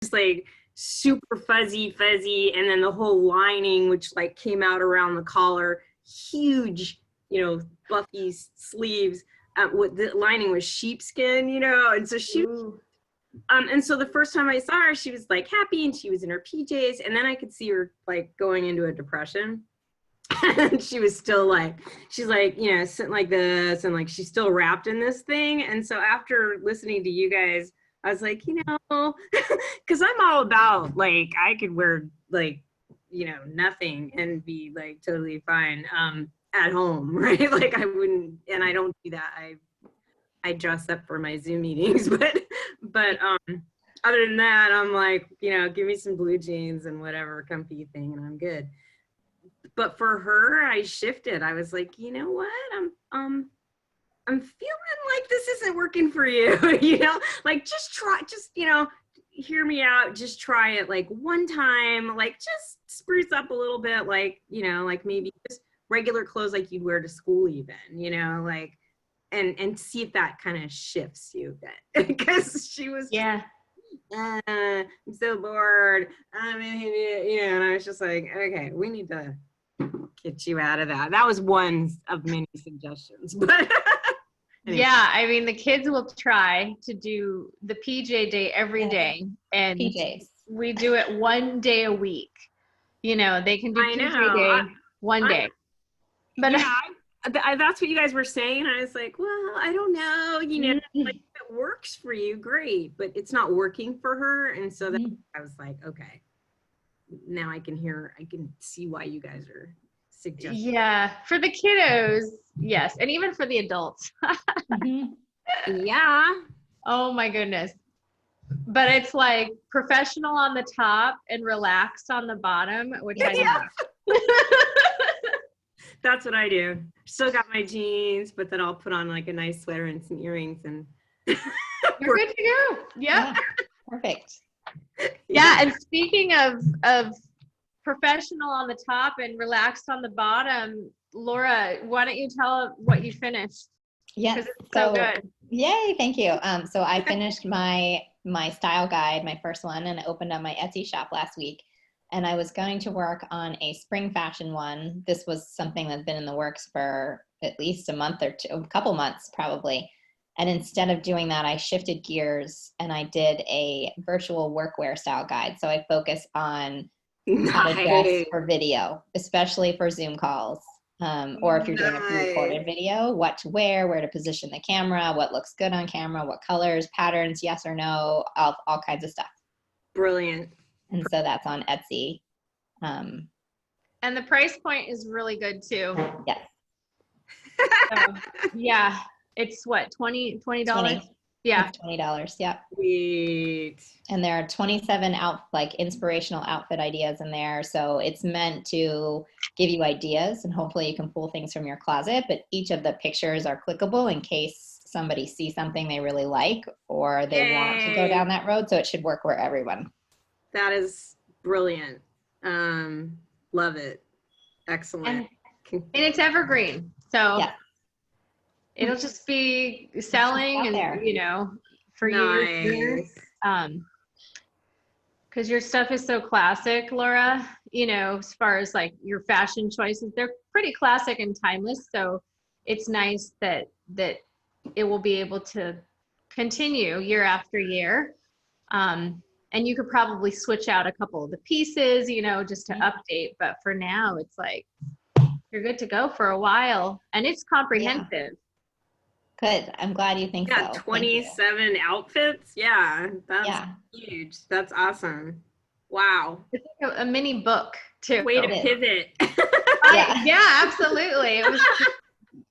just like super fuzzy, and then the whole lining, which like came out around the collar, huge, Buffy sleeves. What the lining was sheepskin, and so she. Ooh. And so the first time I saw her, she was like happy and she was in her PJs, and then I could see her like going into a depression. And she was still like, she's like, sitting like this, and like she's still wrapped in this thing. And so after listening to you guys, I was like, because I'm all about like I could wear like, nothing and be like totally fine at home, right? Like I wouldn't, and I don't do that. I dress up for my Zoom meetings, but other than that, I'm like, give me some blue jeans and whatever comfy thing, and I'm good. But for her, I shifted. I was like, you know what? I'm feeling like this isn't working for you. Like just try, hear me out. Just try it like one time. Like just spruce up a little bit. Like like maybe just regular clothes like you'd wear to school, even. Like. And see if that kind of shifts you a bit. Because she was I'm so bored. And I was just like, okay, we need to get you out of that. That was one of many suggestions. But anyway. Yeah, I mean, the kids will try to do the PJ day every day. And PJs. We do it one day a week. They can do PJ day one day. But that's what you guys were saying. I was like, well, I don't know, like if it works for you, great, but it's not working for her. And so then I was like, okay, now I can see why you guys are suggesting. Yeah, for the kiddos, yes, and even for the adults. Yeah. Oh my goodness. But it's like professional on the top and relaxed on the bottom, which I love. That's what I do. Still got my jeans, but then I'll put on like a nice sweater and some earrings, and you're good to go. Yep. Yeah, perfect. Yeah, and speaking of professional on the top and relaxed on the bottom, Laura, why don't you tell what you finished? Yes, so good. Yay, thank you. So I finished my style guide, my first one, and I opened up my Etsy shop last week. And I was going to work on a spring fashion one. This was something that's been in the works for at least a month or two, a couple months probably. And instead of doing that, I shifted gears and I did a virtual workwear style guide. So I focus on how to dress for video, especially for Zoom calls. Or if you're doing a pre-recorded video, what to wear, where to position the camera, what looks good on camera, what colors, patterns, yes or no, all kinds of stuff. Brilliant. And so that's on Etsy. And the price point is really good too. Yes. So, yeah. It's what, $20? Yeah. It's $20. Yep. Sweet. And there are 27 inspirational outfit ideas in there. So it's meant to give you ideas and hopefully you can pull things from your closet, but each of the pictures are clickable in case somebody sees something they really like or they want to go down that road. So it should work for everyone. That is brilliant. Love it. Excellent. And it's evergreen. So yeah. It'll just be selling and, for years. Because your stuff is so classic, Laura, as far as like your fashion choices, they're pretty classic and timeless. So it's nice that it will be able to continue year after year. And you could probably switch out a couple of the pieces, just to update. But for now, it's like, you're good to go for a while. And it's comprehensive. Yeah. Good. I'm glad you think so. 27 outfits. Yeah. That's huge. That's awesome. Wow. It's like a mini book too. Way to pivot. Yeah, absolutely. It was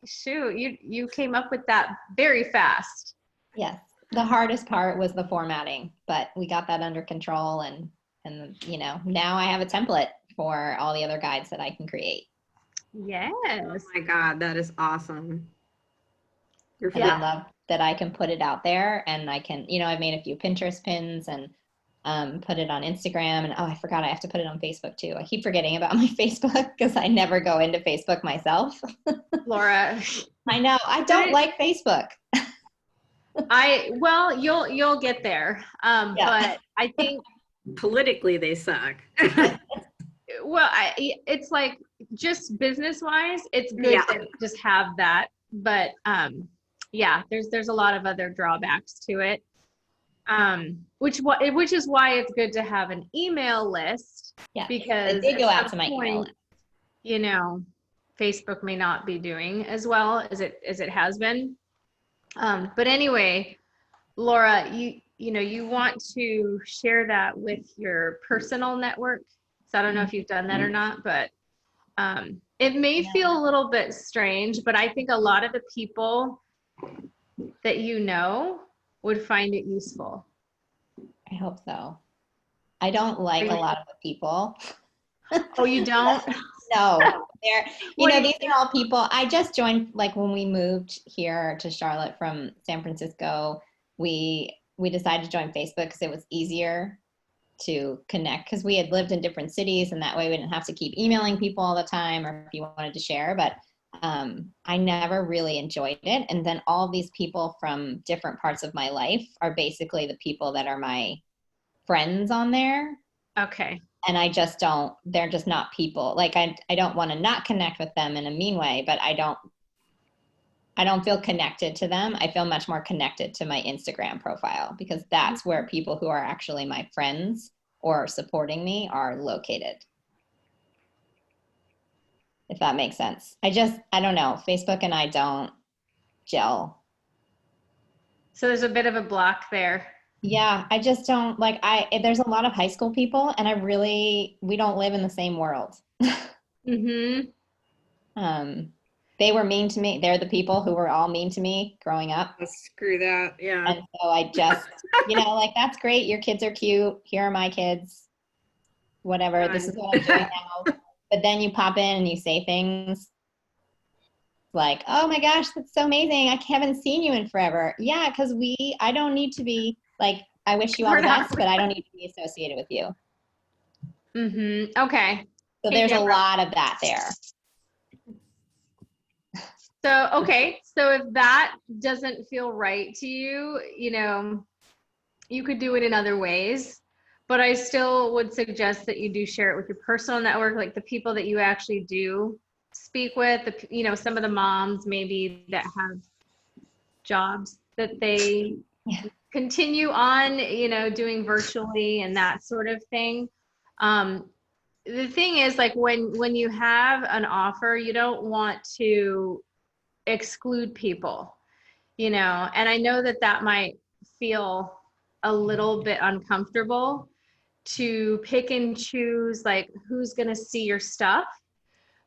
shoot, you came up with that very fast. Yes. The hardest part was the formatting, but we got that under control and now I have a template for all the other guides that I can create. Yes. Oh my God, that is awesome. I love that I can put it out there and I can, I've made a few Pinterest pins and put it on Instagram and I forgot I have to put it on Facebook too. I keep forgetting about my Facebook because I never go into Facebook myself. Laura. I know. I don't like Facebook. You'll get there. But I think politically they suck. Well, it's like just business wise, it's good Yeah. to just have that. But yeah, there's a lot of other drawbacks to it. Which is why it's good to have an email list, Yeah, because I did go at out to some my email point, list. you know, Facebook may not be doing as well as it has been. But anyway, Laura, you want to share that with your personal network. So I don't know if you've done that or not, but it may feel a little bit strange, but I think a lot of the people that you know would find it useful. I hope so. I don't like a lot of the people. Oh, you don't? No, these are all people. I just joined, like when we moved here to Charlotte from San Francisco, we decided to join Facebook because it was easier to connect, because we had lived in different cities, and that way we didn't have to keep emailing people all the time, or if you wanted to share. But I never really enjoyed it. And then all of these people from different parts of my life are basically the people that are my friends on there. Okay. And I just don't, they're just not people. Like I don't want to not connect with them in a mean way, but I don't feel connected to them. I feel much more connected to my Instagram profile, because that's where people who are actually my friends or supporting me are located. If that makes sense. I don't know. Facebook and I don't gel. So there's a bit of a block there. Yeah, I just don't like, there's a lot of high school people, and we don't live in the same world. Mm-hmm. They were mean to me. They're the people who were all mean to me growing up. Oh, screw that. Yeah. And so I just, like, that's great. Your kids are cute. Here are my kids. Whatever. This is what I'm doing now. But then you pop in and you say things like, oh my gosh, that's so amazing. I haven't seen you in forever. Yeah, because I don't need to be like, I wish you all the best, but I don't need to be associated with you. Mm-hmm. Okay. So there's a lot of that there. So, okay. So if that doesn't feel right to you, you could do it in other ways, but I still would suggest that you do share it with your personal network, like the people that you actually do speak with, some of the moms maybe that have jobs that they continue on, doing virtually and that sort of thing. The thing is, like when you have an offer, you don't want to exclude people, and I know that might feel a little bit uncomfortable to pick and choose like who's going to see your stuff.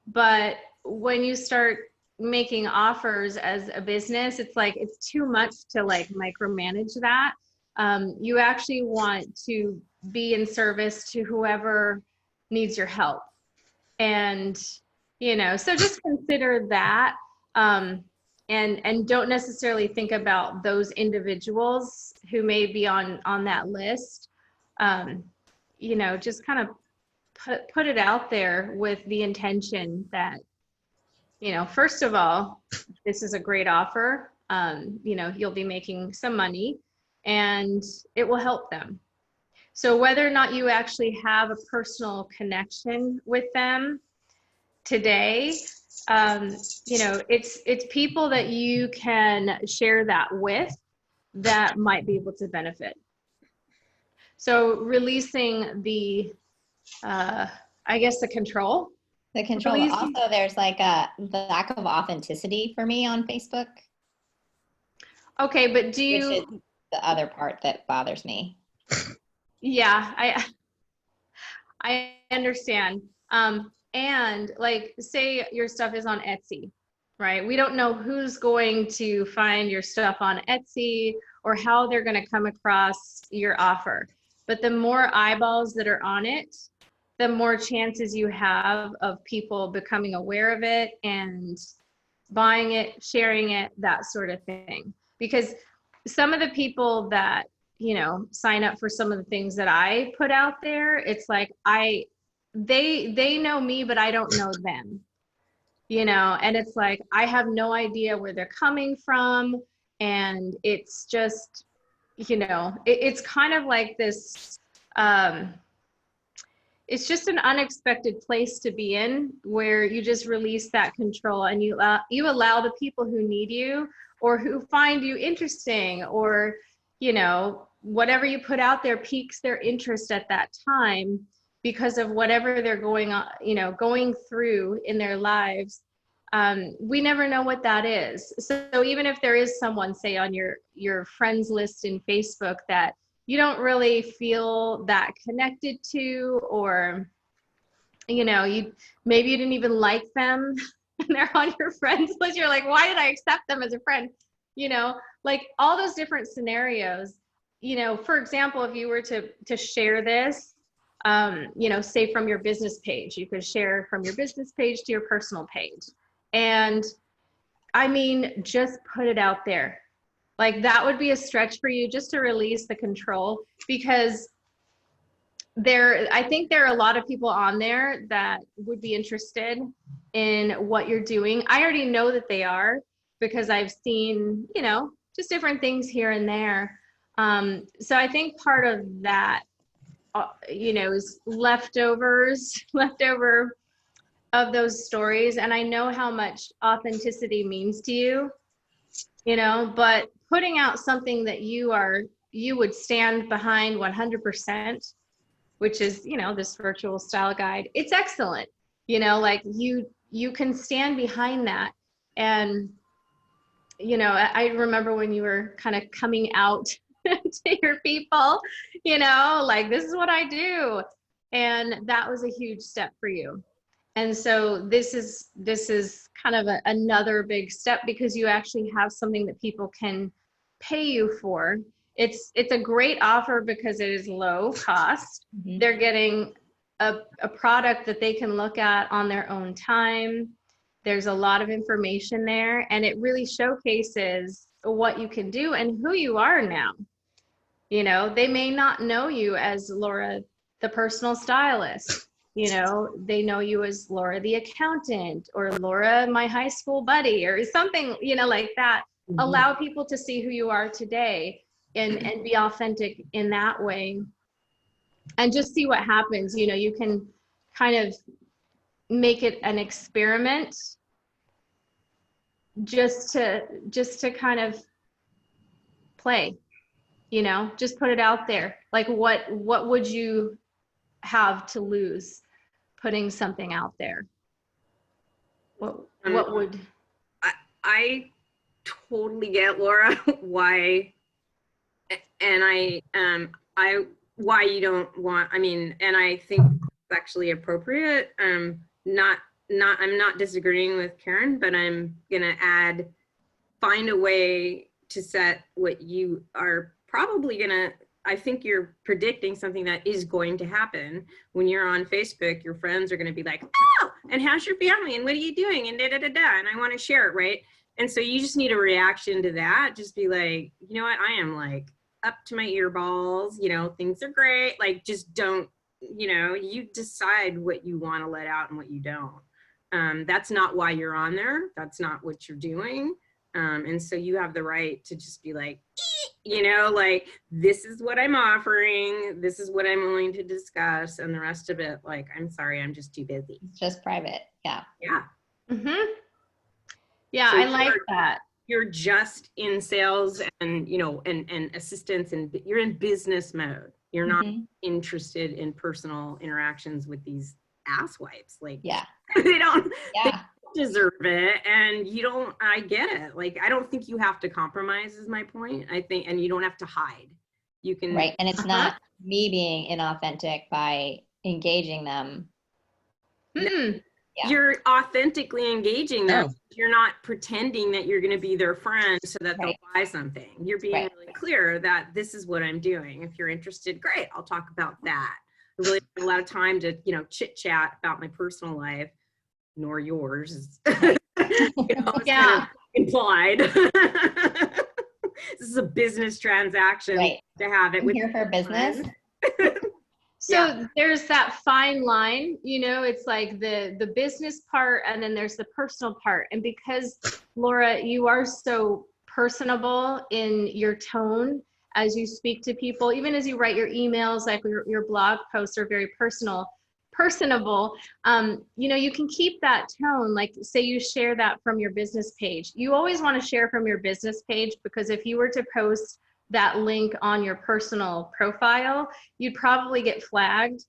But when you start making offers as a business, it's like, it's too much to like micromanage that. You actually want to be in service to whoever needs your help. And, so just consider that. And don't necessarily think about those individuals who may be on that list. Just kind of put it out there with the intention that, first of all, this is a great offer. You'll be making some money and it will help them. So whether or not you actually have a personal connection with them today, it's people that you can share that with that might be able to benefit. So releasing the, I guess the control. The control. Also, there's like the lack of authenticity for me on Facebook. Okay, but which is the other part that bothers me. Yeah, I understand. And like, say your stuff is on Etsy, right? We don't know who's going to find your stuff on Etsy or how they're going to come across your offer. But the more eyeballs that are on it, the more chances you have of people becoming aware of it and buying it, sharing it, that sort of thing. Because some of the people that, sign up for some of the things that I put out there, it's like they know me, but I don't know them, and it's like, I have no idea where they're coming from. And it's just, it's kind of like this it's just an unexpected place to be in, where you just release that control and you allow the people who need you or who find you interesting, or, you know, whatever you put out there piques their interest at that time because of whatever they're going on, you know, going through in their lives. We never know what that is. So even if there is someone, say, on your friends list in Facebook that you don't really feel that connected to, or, you know, maybe you didn't even like them and they're on your friends list, you're like, why did I accept them as a friend? You know, like all those different scenarios. You know, for example, if you were to share this, you know, say from your business page, you could share from your business page to your personal page. And I mean, just put it out there. Like that would be a stretch for you, just to release the control, because I think there are a lot of people on there that would be interested in what you're doing. I already know that they are, because I've seen, you know, just different things here and there. So I think part of that, you know, is leftover of those stories. And I know how much authenticity means to you, you know, but putting out something that you would stand behind 100%, which is, you know, this virtual style guide, it's excellent. You know, like you can stand behind that. And, you know, I remember when you were kind of coming out to your people, you know, like, this is what I do. And that was a huge step for you. And so this is kind of another big step, because you actually have something that people can pay you for. It's a great offer because it is low cost. Mm-hmm. They're getting a product that they can look at on their own time. There's a lot of information there, and it really showcases what you can do and who you are now. You know, they may not know you as Laura, the personal stylist. You know, they know you as Laura, the accountant, or Laura, my high school buddy, or something, you know, like that. Mm-hmm. Allow people to see who you are today and be authentic in that way, and just see what happens. You know, you can kind of make it an experiment just to kind of play, you know, just put it out there. Like what would you have to lose putting something out there? What would I totally get, Laura, why, and I why you don't want, I mean, and I think it's actually appropriate. I'm not disagreeing with Karen, but I'm gonna find a way to set what you are probably gonna, I think you're predicting something that is going to happen when you're on Facebook. Your friends are going to be like, oh, and how's your family? And what are you doing? And da-da-da-da. And I want to share it, right? And so you just need a reaction to that. Just be like, you know what? I am like up to my earballs. You know, things are great. Like, just don't, you know, you decide what you want to let out and what you don't. That's not why you're on there. That's not what you're doing. And so you have the right to just be like, you know, like, this is what I'm offering. This is what I'm willing to discuss. And the rest of it, like, I'm sorry, I'm just too busy. It's just private. Yeah. Yeah. Mm-hmm. Yeah, so I like that. You're just in sales and, you know, and assistance, and you're in business mode. You're not interested in personal interactions with these asswipes. Like, yeah, they don't. Yeah. They deserve it, and you don't. I get it. Like, I don't think you have to compromise, is my point. I think, and you don't have to hide. You can, right, and it's not me being inauthentic by engaging them. Yeah. You're authentically engaging them. Oh. You're not pretending that you're going to be their friend so that they'll buy something. You're being really clear that this is what I'm doing. If you're interested, great, I'll talk about that. I really have a lot of time to, you know, chit chat about my personal life. Nor yours. You know, it's kind of implied. This is a business transaction to have it. I'm here for business. So there's that fine line, you know, it's like the business part, and then there's the personal part. And because, Laura, you are so personable in your tone as you speak to people, even as you write your emails, like your blog posts are very personable. You know, you can keep that tone. Like say you share that from your business page. You always want to share from your business page, because if you were to post that link on your personal profile, you'd probably get flagged.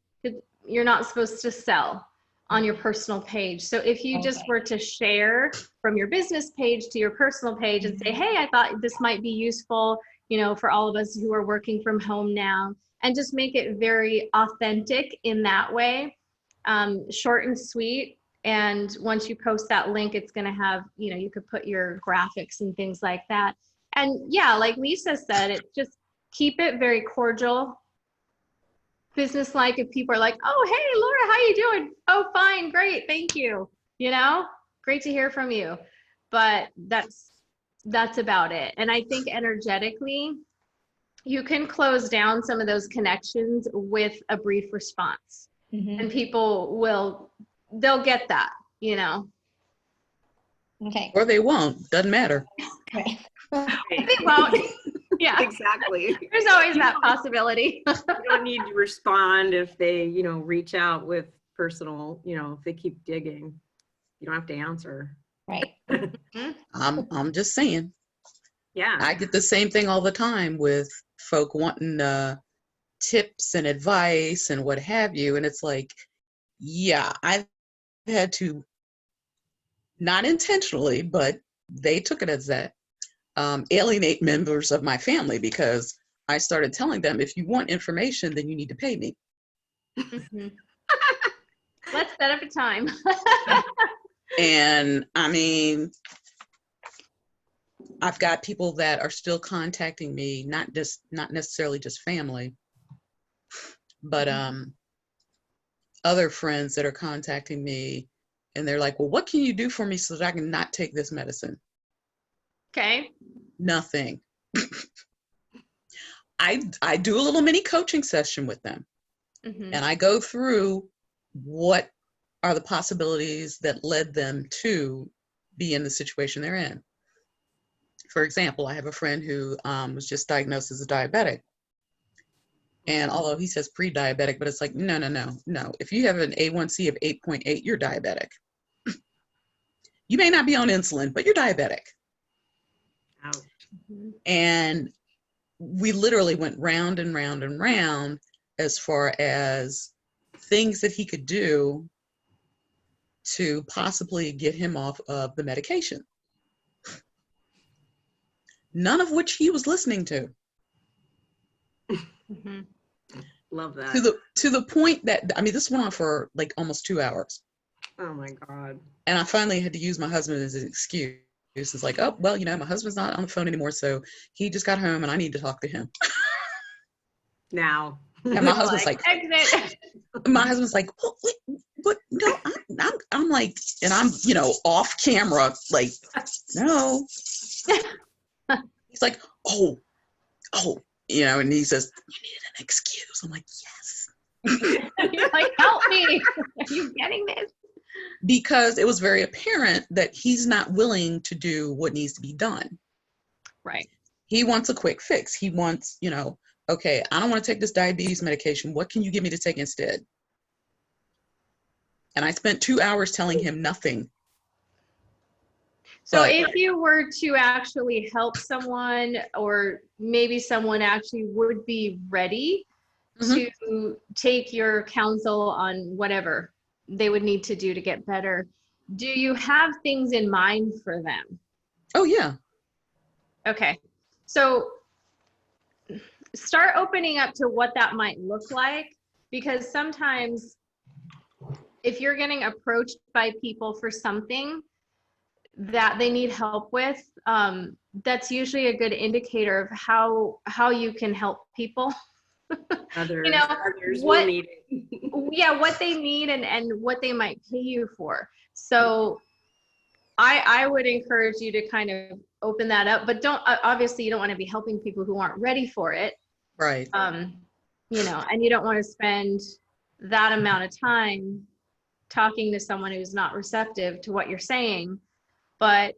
You're not supposed to sell on your personal page. So if you just were to share from your business page to your personal page and say, hey, I thought this might be useful, you know, for all of us who are working from home now, and just make it very authentic in that way, short and sweet. And once you post that link, it's going to have, you know, you could put your graphics and things like that. And yeah, like Lisa said, it just keep it very cordial, business-like. If people are like, oh, hey, Laura, how you doing? Oh, fine, great, thank you. You know, great to hear from you. But that's about it. And I think energetically, you can close down some of those connections with a brief response. And people they'll get that, you know. Okay. Or they won't, doesn't matter. Right. They won't. Yeah, Exactly. there's always that possibility. You don't need to respond if they, you know, reach out with personal, you know, if they keep digging, you don't have to answer. Right. I'm just saying. Yeah. I get the same thing all the time with folk wanting tips and advice and what have you. And it's like, yeah, I've had to, not intentionally, but they took it as that, alienate members of my family, because I started telling them, if you want information, then you need to pay me. Let's set up a time. And I mean, I've got people that are still contacting me, not necessarily just family, but other friends that are contacting me, and they're like, well, what can you do for me so that I can not take this medicine? Okay. Nothing. I do a little mini coaching session with them, and I go through what are the possibilities that led them to be in the situation they're in. For example, I have a friend who was just diagnosed as a diabetic. And although he says pre-diabetic, but it's like, no. If you have an A1C of 8.8, you're diabetic. You may not be on insulin, but you're diabetic. Ouch. And we literally went round and round and round as far as things that he could do to possibly get him off of the medication. None of which he was listening to. Love that. To the point that, I mean, this went on for like almost 2 hours. Oh my God. And I finally had to use my husband as an excuse. It's like, oh, well, you know, my husband's not on the phone anymore, so he just got home and I need to talk to him. Now. And my husband's like, exit. my husband's like, oh, wait, but no, I'm like, and I'm, you know, off camera, like, no. He's like, oh, you know, and he says, you need an excuse. I'm like, yes. You're like, help me. Are you getting this? Because it was very apparent that he's not willing to do what needs to be done. Right. He wants a quick fix. He wants, you know, okay, I don't want to take this diabetes medication. What can you give me to take instead? And I spent 2 hours telling him nothing. So But- if you were to actually help someone, or maybe someone actually would be ready to take your counsel on whatever they would need to do to get better, do you have things in mind for them? Oh, yeah. Okay. So start opening up to what that might look like, because sometimes if you're getting approached by people for something that they need help with, that's usually a good indicator of how you can help people. Others, You know, others what- will need it. Yeah, what they need and what they might pay you for. So I would encourage you to kind of open that up, but don't, obviously you don't want to be helping people who aren't ready for it. Right. You know, and you don't want to spend that amount of time talking to someone who's not receptive to what you're saying. But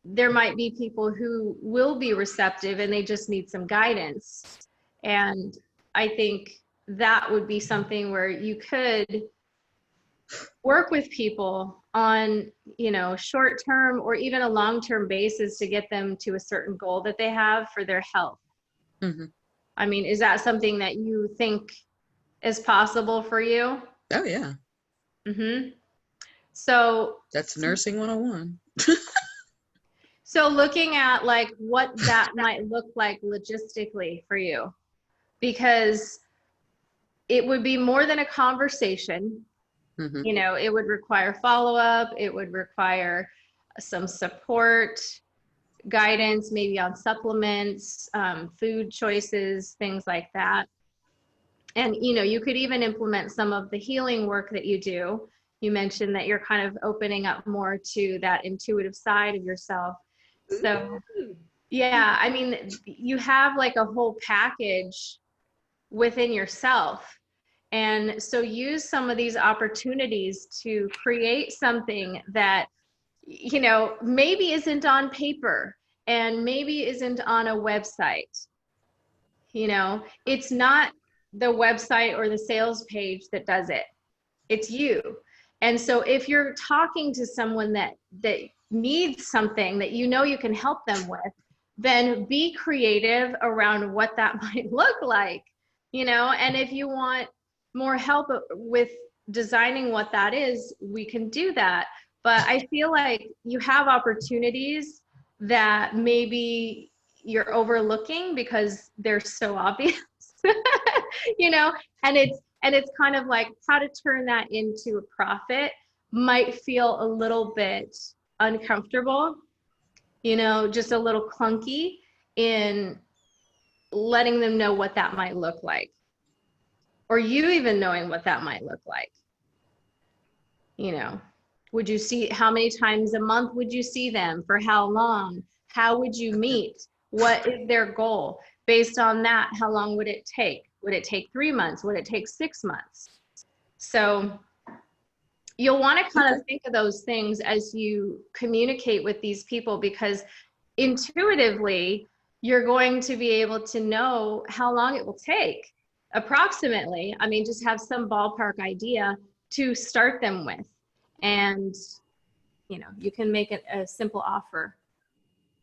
there might be people who will be receptive and they just need some guidance. And I think that would be something where you could work with people on, you know, short-term or even a long-term basis to get them to a certain goal that they have for their health. Mm-hmm. I mean, is that something that you think is possible for you? Oh, yeah. Mm-hmm. So That's nursing 101. So looking at like what that might look like logistically for you, because it would be more than a conversation. Mm-hmm. You know, it would require follow-up. It would require some support, guidance, maybe on supplements, food choices, things like that. And, you know, you could even implement some of the healing work that you do. You mentioned that you're kind of opening up more to that intuitive side of yourself. So, yeah, I mean, you have like a whole package within yourself. And so use some of these opportunities to create something that, you know, maybe isn't on paper and maybe isn't on a website. You know, it's not the website or the sales page that does it. It's you. And so if you're talking to someone that needs something that you know you can help them with, then be creative around what that might look like, you know. And if you want more help with designing what that is, we can do that. But I feel like you have opportunities that maybe you're overlooking because they're so obvious, you know. And it's kind of like how to turn that into a profit might feel a little bit uncomfortable, you know, just a little clunky in letting them know what that might look like, or you even knowing what that might look like. You know, would you see, how many times a month would you see them? For how long? How would you meet? What is their goal? Based on that, how long would it take? Would it take 3 months? Would it take 6 months? So you'll want to kind of think of those things as you communicate with these people, because intuitively, you're going to be able to know how long it will take approximately. I mean, just have some ballpark idea to start them with. And, you know, you can make it a simple offer.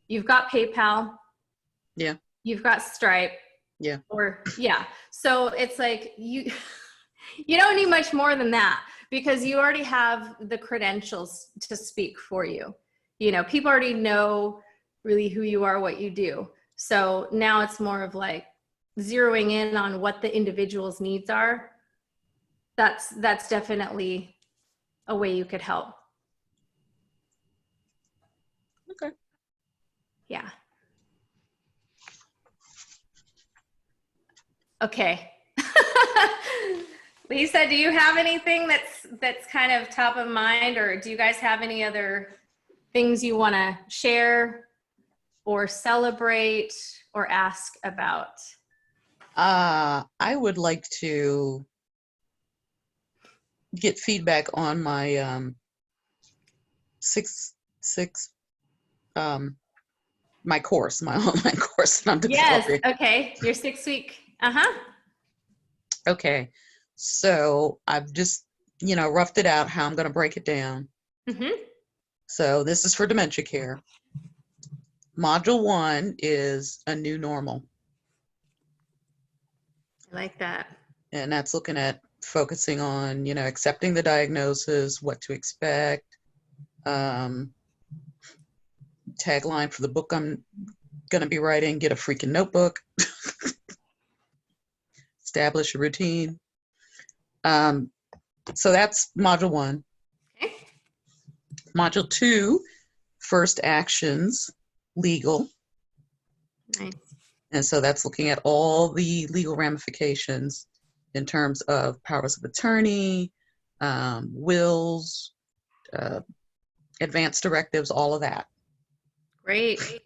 You've got PayPal. Yeah. You've got Stripe. Yeah. Or, yeah. So it's like you don't need much more than that, because you already have the credentials to speak for you. You know, people already know really who you are, what you do. So now it's more of like zeroing in on what the individual's needs are. That's definitely a way you could help. Okay. Yeah. Okay. Lisa, do you have anything that's kind of top of mind, or do you guys have any other things you want to share or celebrate or ask about? I would like to get feedback on my my course, my online course that I'm developing. Yes. Okay. Your 6-week. Okay. So I've just, you know, roughed it out how I'm going to break it down. Mm-hmm. So this is for dementia care. Module 1 is a new normal. I like that. And that's looking at focusing on, you know, accepting the diagnosis, what to expect. Tagline for the book I'm going to be writing: get a freaking notebook. Establish a routine. So that's module 1. Okay. Module 2, first actions, legal. Nice. And so that's looking at all the legal ramifications in terms of powers of attorney, wills, advance directives, all of that. Great.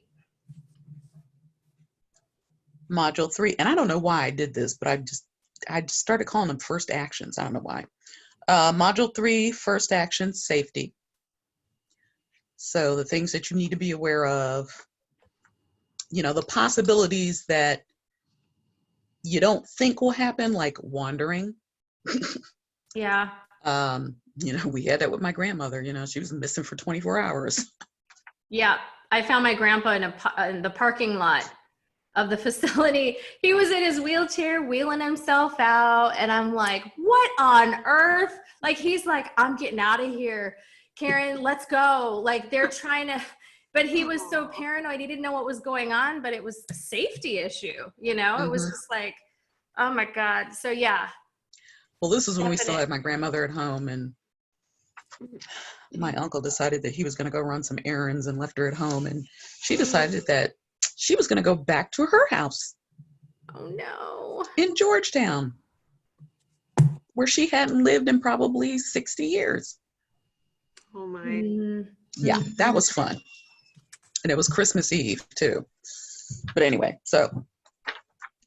Module 3, and I don't know why I did this, but I just started calling them first actions. I don't know why. Module 3, first action, safety. So the things that you need to be aware of, you know, the possibilities that you don't think will happen, like wandering. Yeah. You know, we had that with my grandmother. You know, she was missing for 24 hours. Yeah. I found my grandpa in the parking lot of the facility. He was in his wheelchair wheeling himself out. And I'm like, what on earth? Like, he's like, I'm getting out of here. Karen, let's go. Like, they're trying to, but he was so paranoid. He didn't know what was going on, but it was a safety issue. You know, it was just like, oh my God. So yeah. Well, this is when we still had my grandmother at home, and my uncle decided that he was going to go run some errands and left her at home. And she decided that she was going to go back to her house. Oh no. In Georgetown, where she hadn't lived in probably 60 years. Oh my. Mm. Yeah, that was fun. And it was Christmas Eve too. But anyway, so,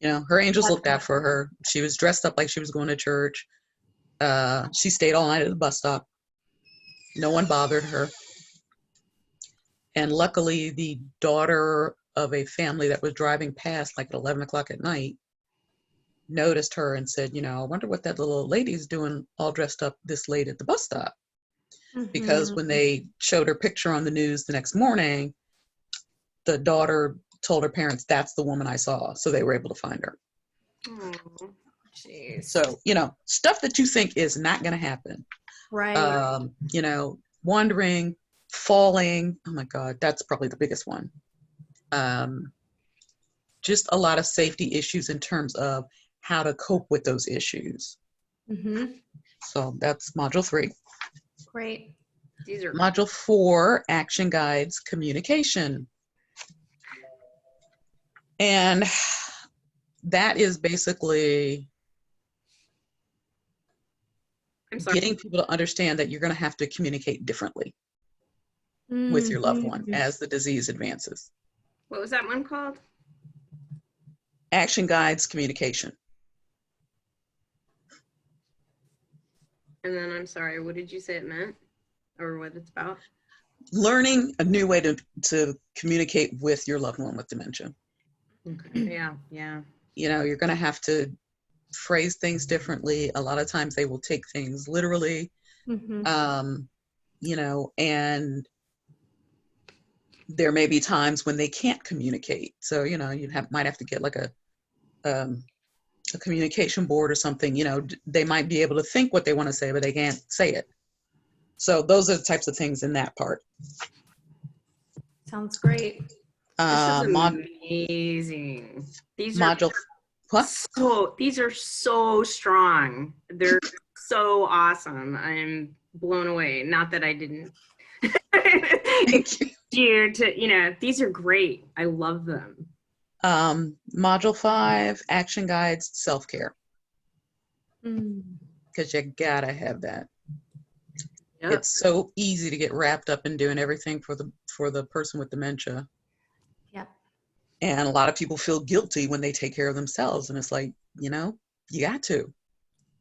you know, her angels looked out for her. She was dressed up like she was going to church. She stayed all night at the bus stop. No one bothered her. And luckily, the daughter of a family that was driving past like at 11 o'clock at night noticed her and said, you know, I wonder what that little lady's doing all dressed up this late at the bus stop. Because when they showed her picture on the news the next morning, the daughter told her parents, that's the woman I saw. So they were able to find her. Oh, jeez. So, you know, stuff that you think is not going to happen. Right. You know, wandering, falling. Oh my God, that's probably the biggest one. Just a lot of safety issues in terms of how to cope with those issues. So that's module 3. Great. These are Module 4, action guides, communication. And that is basically getting people to understand that you're going to have to communicate differently with your loved one as the disease advances. What was that one called? Action guides, communication. And then I'm sorry, what did you say it meant? Or what it's about? Learning a new way to communicate with your loved one with dementia. Okay. Yeah. You know, you're going to have to phrase things differently. A lot of times they will take things literally, you know, and there may be times when they can't communicate. So, you know, you might have to get like a communication board or something. You know, they might be able to think what they want to say, but they can't say it. So those are the types of things in that part. Sounds great. This is amazing. These are module. What? So these are so strong. They're so awesome. I'm blown away. Not that I didn't. Thank you. You know, these are great. I love them. Module 5, action guides, self-care. Because you gotta have that. Yep. It's so easy to get wrapped up in doing everything for the person with dementia. Yep. And a lot of people feel guilty when they take care of themselves. And it's like, you know, you got to.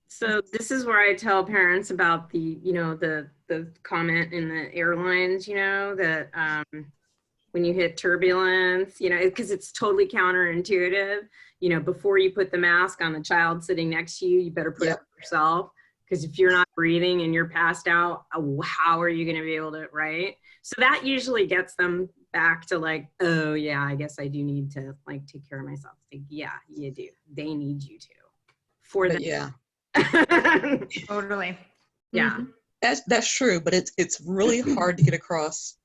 So this is where I tell parents about the, you know, the comment in the airlines, you know, that when you hit turbulence, you know, because it's totally counterintuitive, you know, before you put the mask on the child sitting next to you, you better put it on yourself. Because if you're not breathing and you're passed out, how are you going to be able to, right? So that usually gets them back to like, oh yeah, I guess I do need to like take care of myself. Like, yeah, you do. They need you to. For them. Yeah. Totally. Yeah. That's true, but it's really hard to get across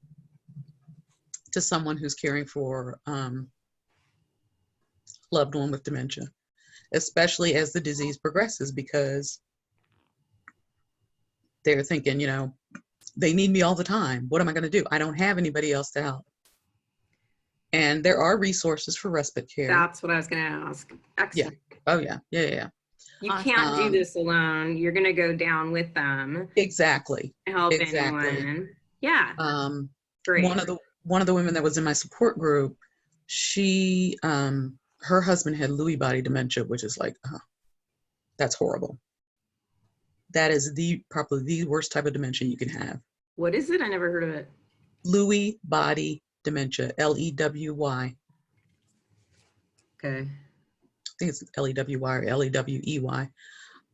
to someone who's caring for loved one with dementia, especially as the disease progresses, because they're thinking, you know, they need me all the time. What am I going to do? I don't have anybody else to help. And there are resources for respite care. That's what I was going to ask. Excellent. Yeah. Oh, yeah. Yeah. You can't do this alone. You're going to go down with them. Exactly. Help anyone. Yeah. Great. One of the women that was in my support group, she, her husband had Lewy body dementia, which is like, that's horrible. That is probably the worst type of dementia you can have. What is it? I never heard of it. Lewy body dementia, Lewy. Okay. I think it's Lewy or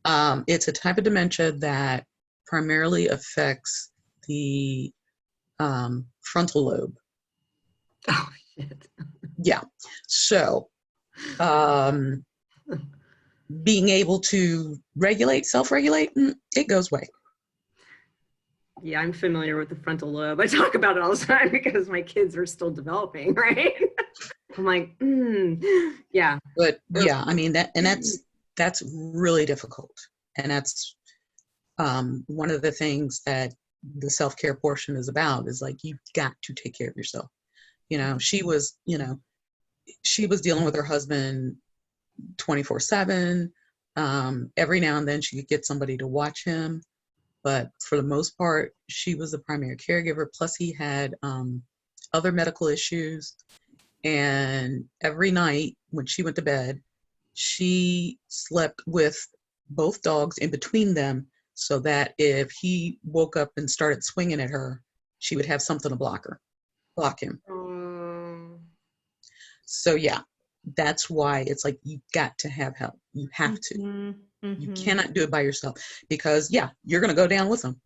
Lewey. It's a type of dementia that primarily affects the frontal lobe. Oh shit. Yeah. So being able to self-regulate, it goes away. Yeah, I'm familiar with the frontal lobe. I talk about it all the time because my kids are still developing, right? I'm like, yeah. But yeah, I mean that's really difficult. And that's one of the things that the self-care portion is about, is like, you've got to take care of yourself. She was dealing with her husband 24/7. Every now and then she could get somebody to watch him, but for the most part, she was the primary caregiver. Plus he had other medical issues. And every night when she went to bed, she slept with both dogs in between them, so that if he woke up and started swinging at her, she would have something to block him. So yeah, that's why it's like, you got to have help. You have to. Mm-hmm. You cannot do it by yourself, because yeah, you're going to go down with them.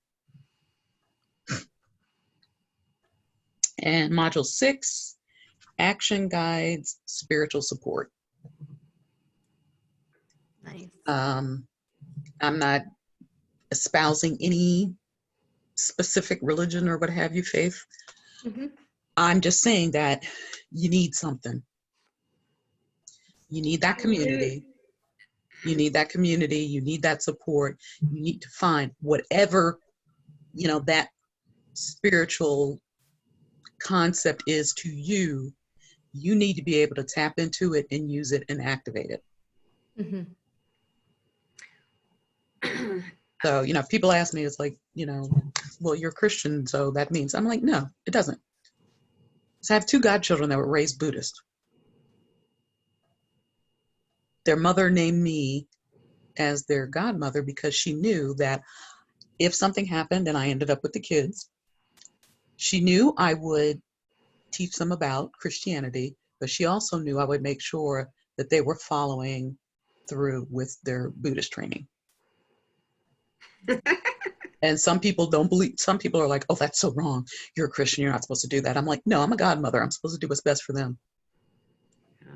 And module 6, action guides, spiritual support. Nice. I'm not espousing any specific religion or what have you, faith. Mm-hmm. I'm just saying that you need something. You need that community. You need that community. You need that support. You need to find whatever, that spiritual concept is to you. You need to be able to tap into it and use it and activate it. Mm-hmm. So, people ask me, it's like, well, you're Christian, so that means, I'm like, no, it doesn't. So I have 2 godchildren that were raised Buddhist. Their mother named me as their godmother because she knew that if something happened and I ended up with the kids, she knew I would teach them about Christianity, but she also knew I would make sure that they were following through with their Buddhist training. And some people don't believe, some people are like, oh, that's so wrong. You're a Christian, you're not supposed to do that. I'm like, no, I'm a godmother. I'm supposed to do what's best for them.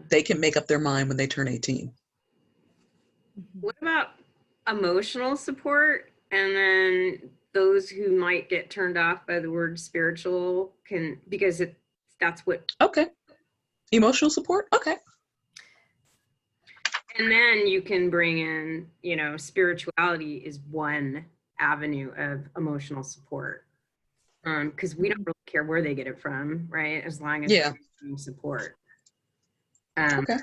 They can make up their mind when they turn 18. What about emotional support? And then those who might get turned off by the word spiritual because that's what. Okay. Emotional support? Okay. And then you can bring in, spirituality is one avenue of emotional support. Because we don't really care where they get it from, right? As long as they're getting support. Okay.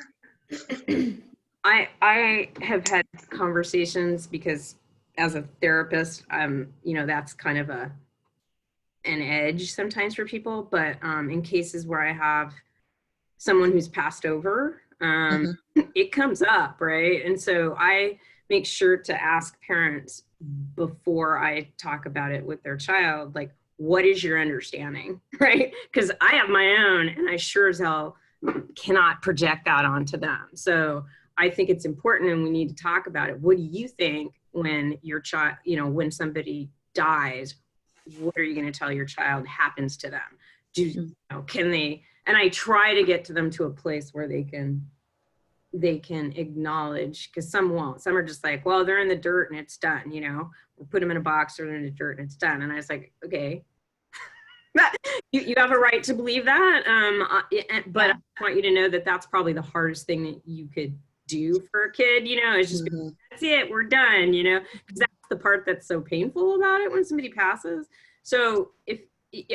I have had conversations because as a therapist, that's kind of an edge sometimes for people. But in cases where I have someone who's passed over, it comes up, right? And so I make sure to ask parents before I talk about it with their child, like, what is your understanding, right? Because I have my own, and I sure as hell cannot project that onto them. So I think it's important, and we need to talk about it. What do you think when your child, when somebody dies, what are you going to tell your child happens to them? Can they, and I try to get to them to a place where they can acknowledge, because some won't. Some are just like, well, they're in the dirt and it's done, we'll put them in a box, or they're in the dirt and it's done. And I was like, okay, you have a right to believe that. But I want you to know that that's probably the hardest thing that you could do for a kid, is just, that's it, we're done, because that's the part that's so painful about it when somebody passes. So if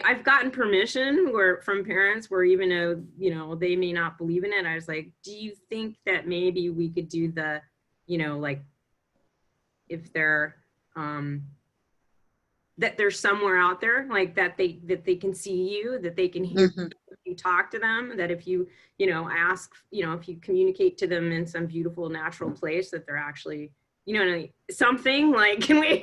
I've gotten permission from parents where, even though, they may not believe in it, I was like, do you think that maybe we could do the, like, if they're, that there's somewhere out there, like that they can see you, that they can hear you talk to them, that if you, ask, if you communicate to them in some beautiful natural place, that they're actually something like, can we,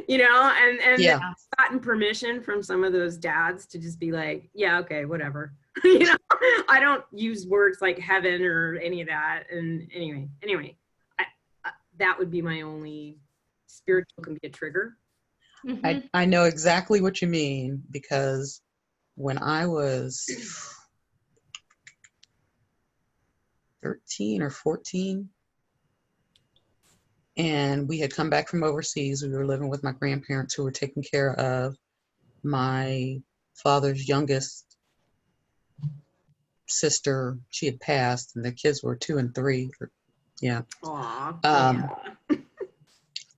and Yeah. I've gotten permission from some of those dads to just be like, yeah, okay, whatever. I don't use words like heaven or any of that. And anyway, that would be my only. Spiritual can be a trigger. I know exactly what you mean, because when I was 13 or 14, and we had come back from overseas, we were living with my grandparents who were taking care of my father's youngest sister. She had passed, and the kids were 2 and 3. Yeah. Aww.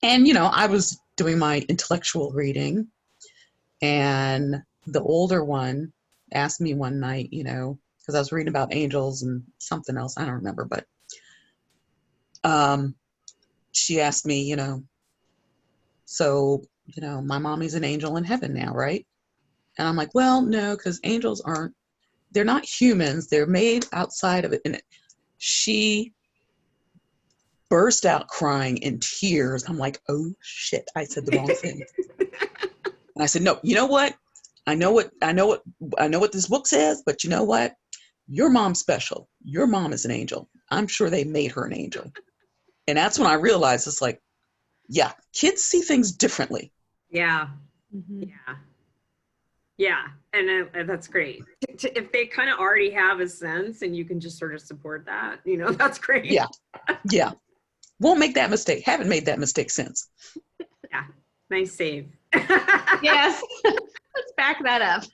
And, I was doing my intellectual reading, and the older one asked me one night, because I was reading about angels and something else, I don't remember, but she asked me, so, my mommy's an angel in heaven now, right? And I'm like, well, no, because angels they're not humans. They're made outside of it. And she burst out crying in tears. I'm like, oh shit, I said the wrong thing. And I said, no, you know what? I know what this book says, but you know what? Your mom's special. Your mom is an angel. I'm sure they made her an angel. And that's when I realized, it's like, yeah, kids see things differently. Yeah. Yeah. And that's great. If they kind of already have a sense and you can just sort of support that, that's great. Yeah. Yeah. Won't make that mistake. Haven't made that mistake since. Yeah. Nice save. Yes. Let's back that up.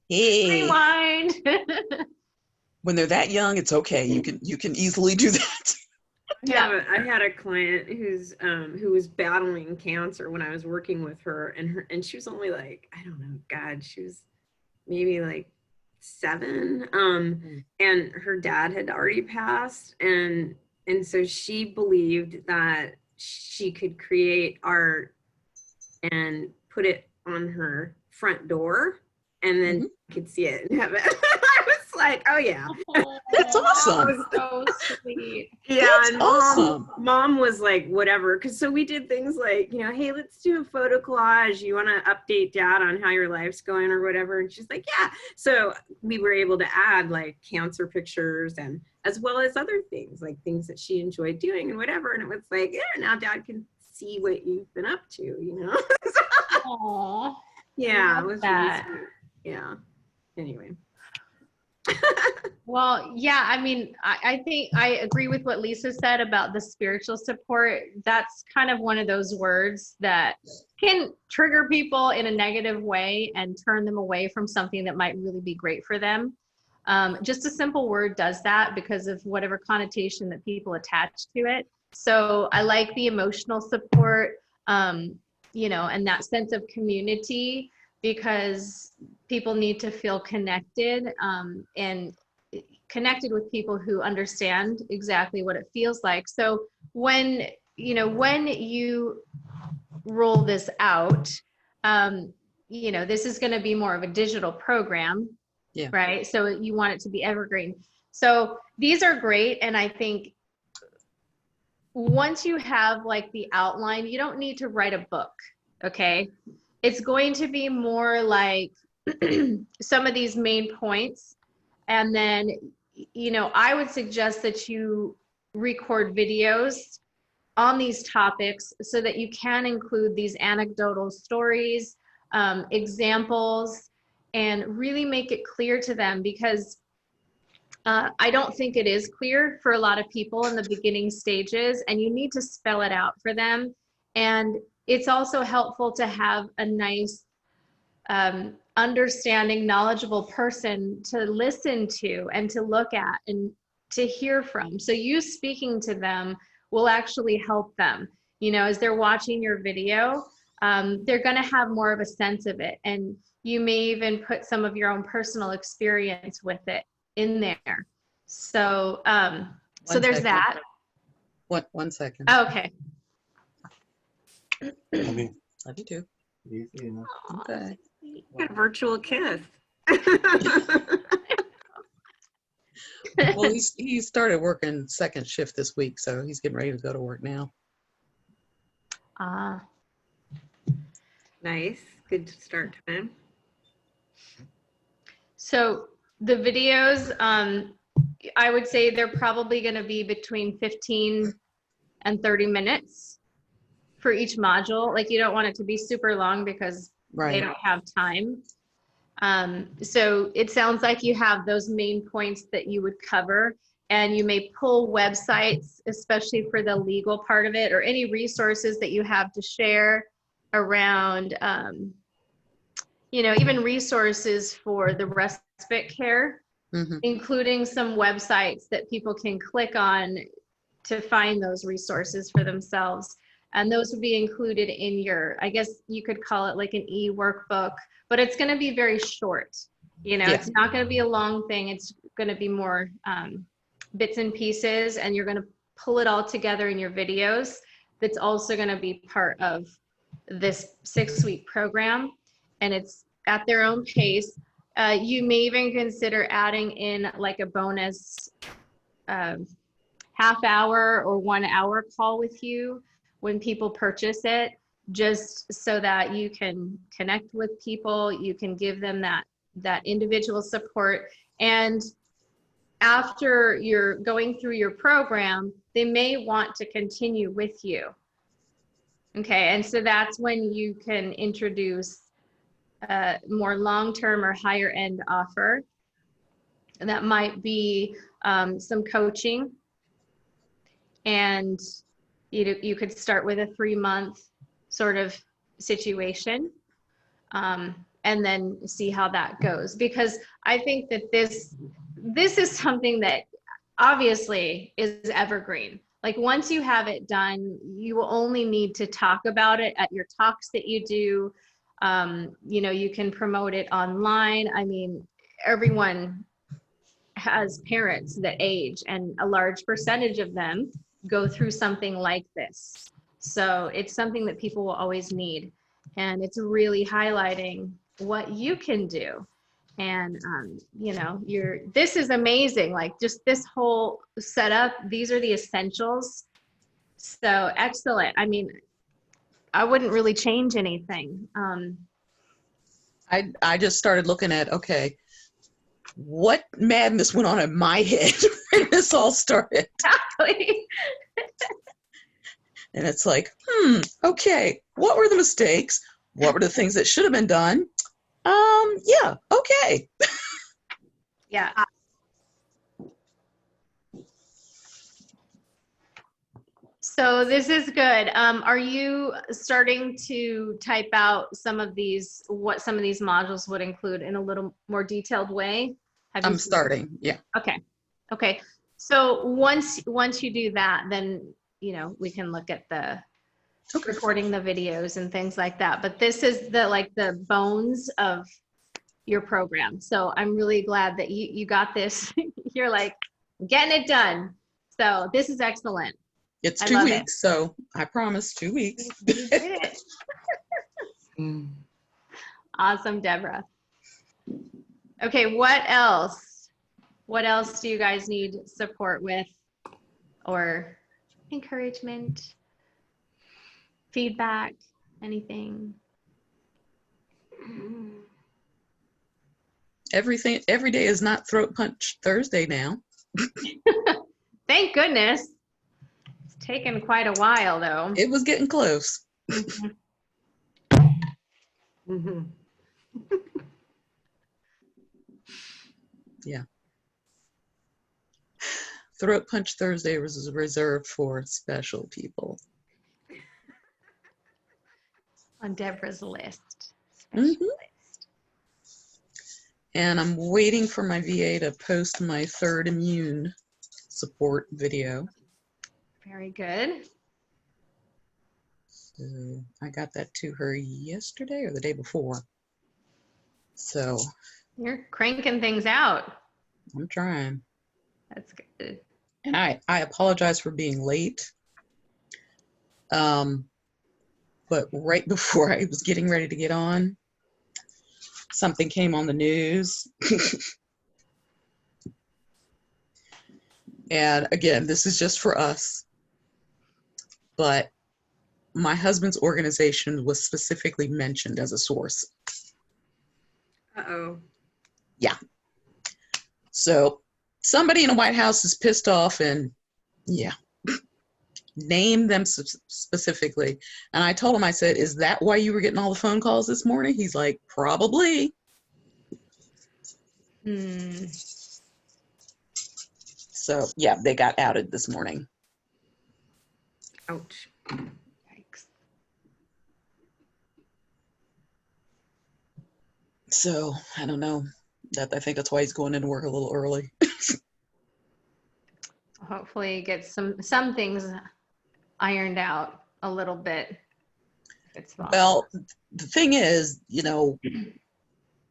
Hey. Rewind. When they're that young, it's okay. You can easily do that. I had a client who was battling cancer when I was working with her, and she was only like, I don't know, God, she was maybe like 7. And her dad had already passed, and so she believed that she could create art and put it on her front door, and then could see it in heaven. I was like, oh yeah. That's awesome. That was so sweet. Yeah, That's and awesome. Mom was like, whatever, because so we did things like, hey, let's do a photo collage. You want to update Dad on how your life's going or whatever? And she's like, yeah. So we were able to add like cancer pictures, and as well as other things, like things that she enjoyed doing and whatever. And it was like, yeah, now Dad can see what you've been up to, Aww. Yeah, I it love was that. really sweet. Yeah. Anyway. Well, yeah, I mean, I think I agree with what Lisa said about the spiritual support. That's kind of one of those words that can trigger people in a negative way and turn them away from something that might really be great for them. Just a simple word does that because of whatever connotation that people attach to it. So I like the emotional support, and that sense of community, because people need to feel connected, and connected with people who understand exactly what it feels like. So when you roll this out, this is going to be more of a digital program, right? So you want it to be evergreen. So these are great. And I think once you have like the outline, you don't need to write a book. Okay. It's going to be more like some of these main points. And then, I would suggest that you record videos on these topics so that you can include these anecdotal stories, examples, and really make it clear to them, because I don't think it is clear for a lot of people in the beginning stages, and you need to spell it out for them. And it's also helpful to have a nice, understanding, knowledgeable person to listen to and to look at and to hear from. So you speaking to them will actually help them, as they're watching your video. They're going to have more of a sense of it, and you may even put some of your own personal experience with it in there. So so there's second. that. One second. Oh, okay. I mean, Love you too. easy enough. Okay. Got a virtual kiss. Well, he started working second shift this week, so he's getting ready to go to work now. Ah, Nice. Good start time. so the videos, I would say they're probably going to be between 15 and 30 minutes for each module. Like you don't want it to be super long because they Right. don't have time. So it sounds like you have those main points that you would cover, and you may pull websites, especially for the legal part of it, or any resources that you have to share around, even resources for the respite care, Mm-hmm. including some websites that people can click on to find those resources for themselves. And those would be included in your, I guess you could call it like an e-workbook, but it's going to be very short. Yeah. It's not going to be a long thing. It's going to be more bits and pieces, and you're going to pull it all together in your videos. That's also going to be part of this 6-week program, and it's at their own pace. You may even consider adding in like a bonus half hour or 1 hour call with you when people purchase it, just so that you can connect with people, you can give them that individual support. And after you're going through your program, they may want to continue with you. Okay, and so that's when you can introduce a more long-term or higher end offer. And that might be some coaching. And you could start with a 3-month sort of situation, and then see how that goes. Because I think that this is something that obviously is evergreen. Like once you have it done, you will only need to talk about it at your talks that you do. You can promote it online. I mean, everyone has parents that age, and a large percentage of them go through something like this. So it's something that people will always need. And it's really highlighting what you can do. And, this is amazing. Like just this whole setup, these are the essentials. So excellent. I mean, I wouldn't really change anything. I just started looking at, okay, what madness went on in my head when this all started? Exactly. And it's like, okay, what were the mistakes? What were the things that should have been done? Yeah, okay. Yeah. So this is good. Are you starting to type out what some of these modules would include in a little more detailed way? I'm starting, yeah. Okay. So once you do that, then, we can look at the recording the videos and things like that. But this is the bones of your program. So I'm really glad that you got this. You're like getting it done. So this is excellent. It's 2 weeks, so I promise 2 weeks. You did it. Awesome, Deborah. Okay, what else? What else do you guys need support with, or encouragement, feedback, anything? Every day is not Throat Punch Thursday now. Thank goodness. It's taken quite a while, though. It was getting close. Mm-hmm. Yeah. Throat Punch Thursday was reserved for special people. On Deborah's list. Mm-hmm. And I'm waiting for my VA to post my 3rd immune support video. Very good. So I got that to her yesterday or the day before. So You're cranking things out. I'm trying. That's good. And I apologize for being late. But right before I was getting ready to get on, something came on the news. And again, this is just for us, but my husband's organization was specifically mentioned as a source. Uh-oh. Yeah. So somebody in the White House is pissed off and yeah, name them specifically. And I told him, I said, is that why you were getting all the phone calls this morning? He's like, probably. So yeah, they got outed this morning. Ouch. Yikes. So I don't know. I think that's why he's going into work a little early. Hopefully get some things ironed out a little bit. It's Well, the thing is,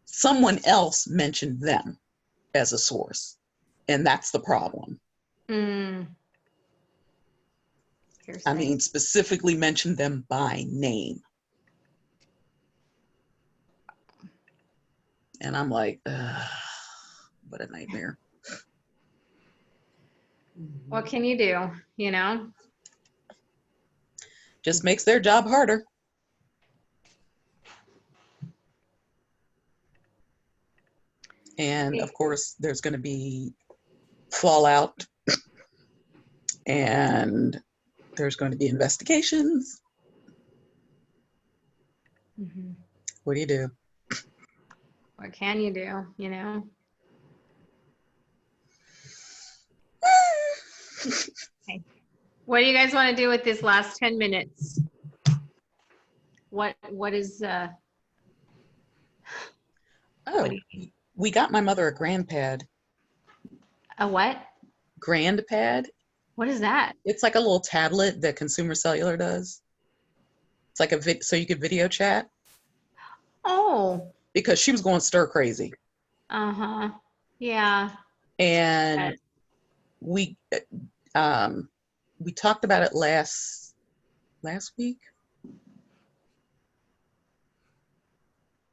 someone else mentioned them as a source, and that's the problem. I mean, specifically mentioned them by name. And I'm like, what a nightmare. What can you do, Just makes their job harder. And of course, there's going to be fallout and there's going to be investigations. What do you do? What can you do, Okay. What do you guys want to do with this last 10 minutes? What is Oh, we got my mother a GrandPad. a what? GrandPad. What is that? It's like a little tablet that Consumer Cellular does. It's like so you could video chat. Oh. Because she was going stir crazy. Yeah. And we talked about it last week.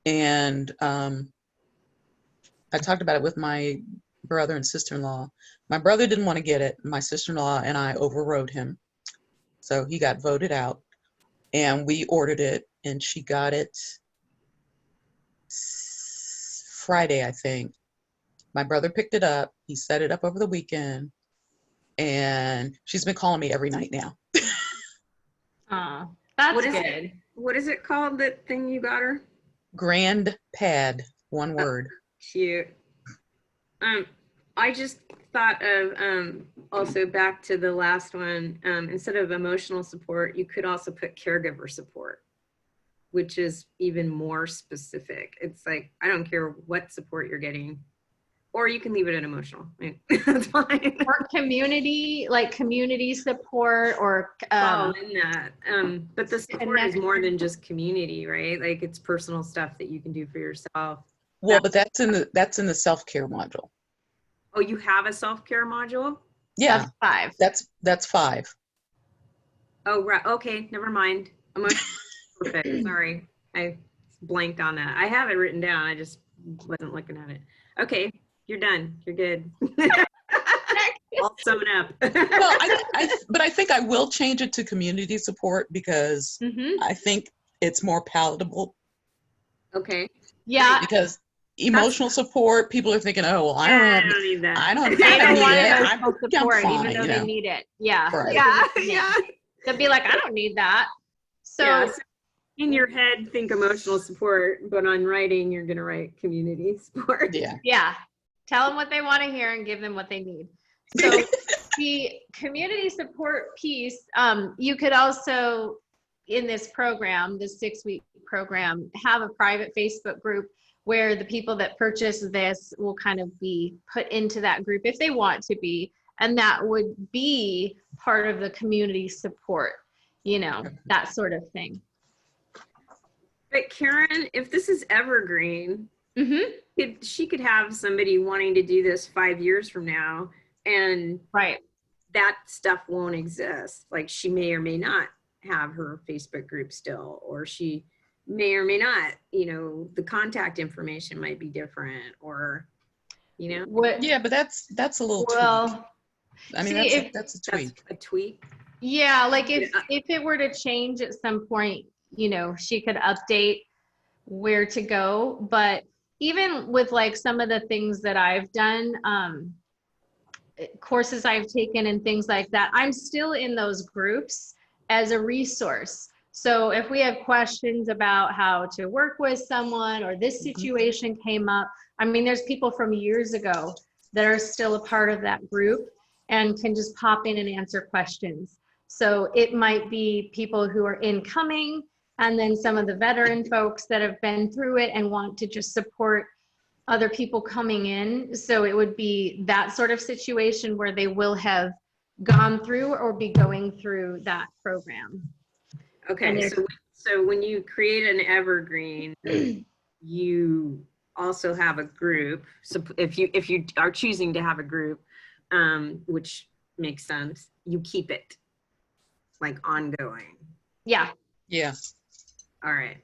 And I talked about it with my brother and sister-in-law. My brother didn't want to get it. My sister-in-law and I overrode him. So he got voted out. And we ordered it, and she got it Friday, I think. My brother picked it up. He set it up over the weekend. And she's been calling me every night now. Oh, that's good. What is it called, that thing you got her? GrandPad, one word. Cute. I just thought of also back to the last one, instead of emotional support, you could also put caregiver support, which is even more specific. It's like, I don't care what support you're getting, or you can leave it at emotional. That's fine. Or community support, or in that. But the support is more than just community, right? Like, it's personal stuff that you can do for yourself. Well, but that's in the self-care module. Oh, you have a self-care module? Yeah. That's 5. That's 5. Oh, right. Okay, never mind. Emotional. Perfect. Sorry, I blanked on that. I have it written down. I just wasn't looking at it. Okay, you're done. You're good. I'll sum it up. Well, but I think I will change it to community support because I think it's more palatable. Okay. Yeah. Because emotional support, people are thinking, oh, well, I don't need that. I don't They don't want need emotional support, even though they need it. Yeah. Right. Yeah. They'll be like, I don't need that. So in your head, think emotional support, but on writing, you're going to write community support. Yeah. Tell them what they want to hear and give them what they need. So the community support piece, you could also, in this program, this 6-week program, have a private Facebook group where the people that purchase this will kind of be put into that group if they want to be. And that would be part of the community support, that sort of thing. But Karen, if this is evergreen, she could have somebody wanting to do this 5 years from now, and that stuff won't exist. Like, she may or may not have her Facebook group still, or she may or may not, the contact information might be different, or, What? Yeah, but that's a little well, I mean, See, that's a That's tweak. a tweak. Yeah, like Yeah. if it were to change at some point, you know, she could update where to go. But even with like some of the things that I've done, courses I've taken and things like that, I'm still in those groups as a resource. So if we have questions about how to work with someone or this situation came up, I mean, there's people from years ago that are still a part of that group and can just pop in and answer questions. So it might be people who are incoming and then some of the veteran folks that have been through it and want to just support other people coming in. So it would be that sort of situation where they will have gone through or be going through that program. And Okay, if- so when you create an evergreen, you also have a group. So if you are choosing to have a group, which makes sense, you keep it like ongoing. Yeah. Yeah. All right.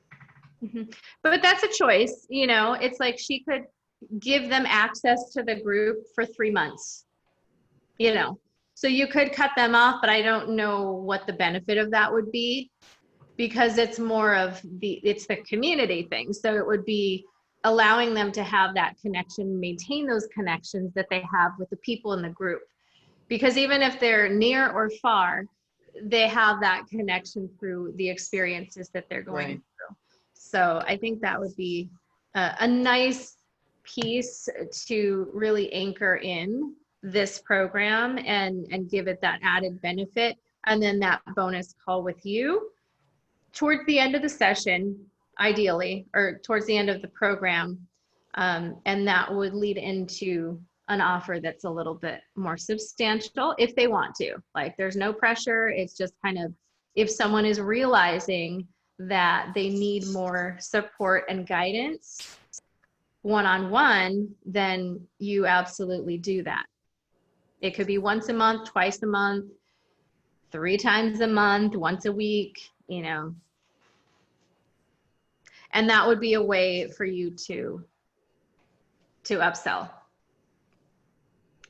But that's a choice, you know, it's like she could give them access to the group for 3 months, you know, so you could cut them off, but I don't know what the benefit of that would be because it's more of it's the community thing. So it would be allowing them to have that connection, maintain those connections that they have with the people in the group. Because even if they're near or far, they have that connection through the experiences that they're going Right. through. So I think that would be a nice piece to really anchor in this program and give it that added benefit. And then that bonus call with you towards the end of the session, ideally, or towards the end of the program. And that would lead into an offer that's a little bit more substantial if they want to. Like there's no pressure. It's just kind of if someone is realizing that they need more support and guidance one-on-one, then you absolutely do that. It could be once a month, twice a month, 3 times a month, once a week, you know. And that would be a way for you to upsell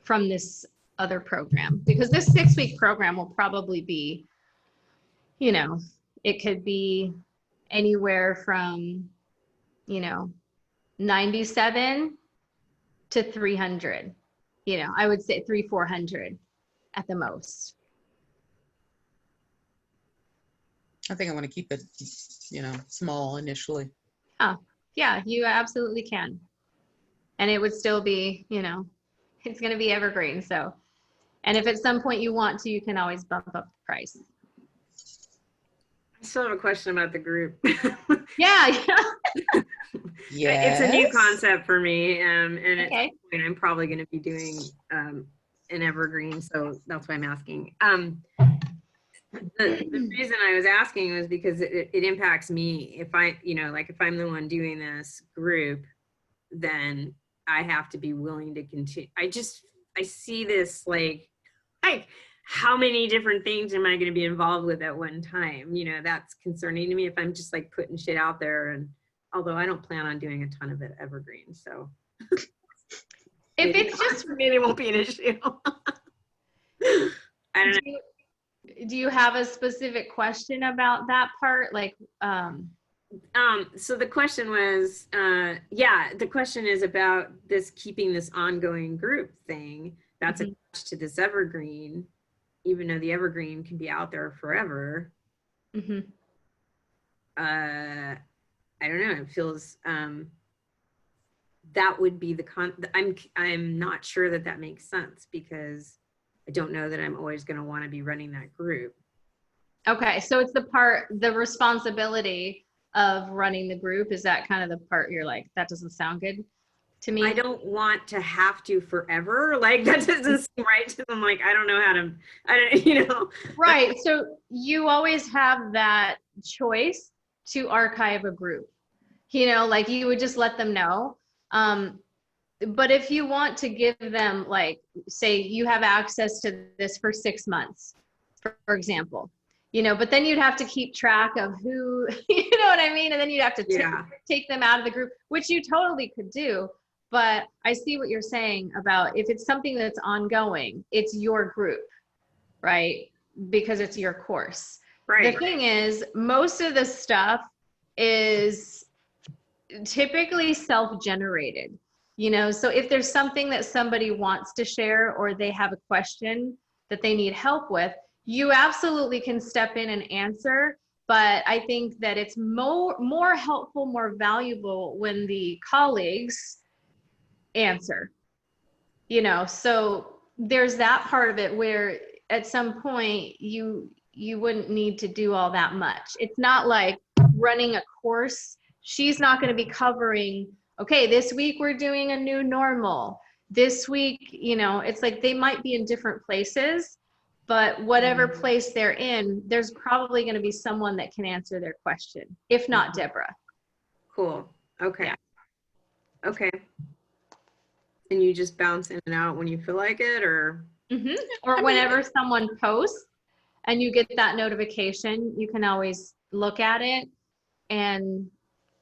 from this other program, because this 6-week program will probably be, you know, it could be anywhere from, you know, 97 to 300, you know, I would say 300-400 at the most. I think I want to keep it, you know, small initially. Oh, yeah, you absolutely can. And it would still be, you know, it's going to be evergreen. So, and if at some point you want to, you can always bump up the price. I still have a question about the group. Yeah. It's a new concept for me, and Okay. I'm probably going to be doing an evergreen, so that's why I'm asking. The reason I was asking was because it impacts me. If I, you know, like if I'm the one doing this group, then I have to be willing to continue. I see this like how many different things am I going to be involved with at one time? You know, that's concerning to me if I'm just like putting shit out there. And although I don't plan on doing a ton of it evergreen, so If it's just, maybe it won't be an issue. I don't know. do you have a specific question about that part? Like, So the question was, the question is about this, keeping this ongoing group thing that's attached to this evergreen, even though the evergreen can be out there forever. I don't know. It feels, that would be I'm not sure that makes sense because I don't know that I'm always going to want to be running that group. okay. So it's the responsibility of running the group. Is that kind of the part you're like, that doesn't sound good to me? I don't want to have to forever. Like that doesn't seem right to them. Like, I don't know how to, you know. Right. So you always have that choice to archive a group, you know, like you would just let them know. But if you want to give them, like, say you have access to this for 6 months, for example, you know, but then you'd have to keep track of who, you know what I mean? And then you'd have to take them out of the group, which you totally could do. But I see what you're saying about if it's something that's ongoing, it's your group, right? Because it's your course. Right. The thing is, most of the stuff is typically self-generated, you know? So if there's something that somebody wants to share or they have a question that they need help with, you absolutely can step in and answer. But I think that it's more helpful, more valuable when the colleagues answer, you know? So there's that part of it where at some point you wouldn't need to do all that much. It's not like running a course. She's not going to be covering, okay, this week we're doing a new normal. This week, you know, it's like they might be in different places, but whatever place they're in, there's probably going to be someone that can answer their question, if not Deborah. Cool. Okay. Yeah. Okay. And you just bounce in and out when you feel like it, or? Mm-hmm. Or whenever someone posts and you get that notification, you can always look at it and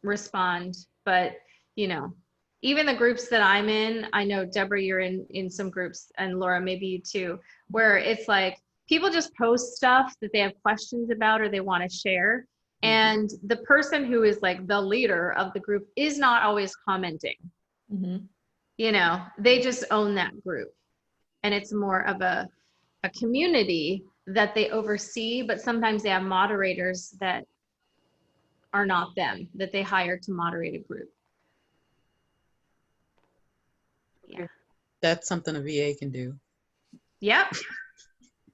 respond. But, you know, even the groups that I'm in, I know Deborah, you're in some groups, and Laura, maybe you too, where it's like people just post stuff that they have questions about or they want to share. And the person who is like the leader of the group is not always commenting. Mm-hmm. You know, they just own that group. And it's more of a community that they oversee, but sometimes they have moderators that are not them, that they hire to moderate a group. Yeah. That's something a VA can do. Yep.